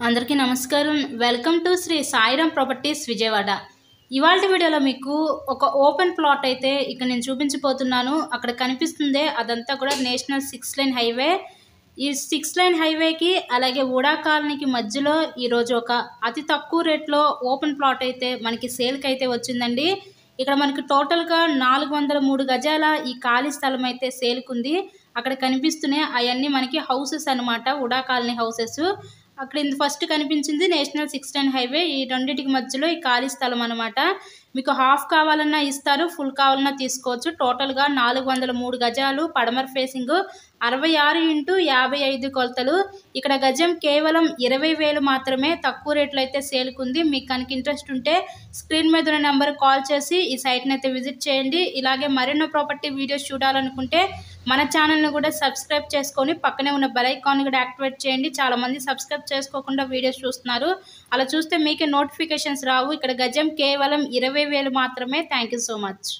అందరికీ నమస్కారం. Welcome to Shri Sairam properties Vijayawada. ఇవాల్టి వీడియోలో మీకు ఒక ఓపెన్ ప్లాట్ అయితే ఇక్కడ నేను చూపించబోతున్నాను. అక్కడ కనిపిస్తుందే అదంతా కూడా నేషనల్ 6 లైన్ హైవే. ఈ 6 లైన్ హైవేకి అలాగే వుడా కాలనీకి మధ్యలో ఈరోజు ఒక అతి తక్కువ రేట్లో ఓపెన్ ప్లాట్ అయితే మనకి సేల్కి అయితే వచ్చిందండి. ఇక్కడ మనకి టోటల్గా 403 గజాల ఈ ఖాళీ స్థలం అయితే సేల్కుంది. అక్కడ కనిపిస్తున్నాయి అవన్నీ మనకి హౌసెస్ అనమాట, వుడా కాలనీ హౌసెస్. అక్కడ ఫస్ట్ కనిపించింది నేషనల్ 6 లైన్ హైవే. ఈ రెండింటికి మధ్యలో ఈ ఖాళీ స్థలం అనమాట. మీకు హాఫ్ కావాలన్నా ఇస్తారు, ఫుల్ కావాలన్నా తీసుకోవచ్చు. టోటల్గా 403 గజాలు, పడమర ఫేసింగ్, 66x55 కొలతలు. ఇక్కడ గజం కేవలం 20,000 మాత్రమే. తక్కువ రేట్లో అయితే సేల్కుంది. మీకు కనుక ఇంట్రెస్ట్ ఉంటే స్క్రీన్ మీద ఉన్న నెంబర్ కాల్ చేసి ఈ సైట్ని అయితే విజిట్ చేయండి. ఇలాగే మరెన్నో ప్రాపర్టీ వీడియోస్ చూడాలనుకుంటే మన ఛానల్ని కూడా సబ్స్క్రైబ్ చేసుకొని పక్కనే ఉన్న బెల్ ఐకాన్ కూడా యాక్టివేట్ చేయండి. చాలామంది సబ్స్క్రైబ్ చేసుకోకుండా వీడియోస్ చూస్తున్నారు. అలా చూస్తే మీకే నోటిఫికేషన్స్ రావు. ఇక్కడ గజం కేవలం 20,000 మాత్రమే. Thank you so much.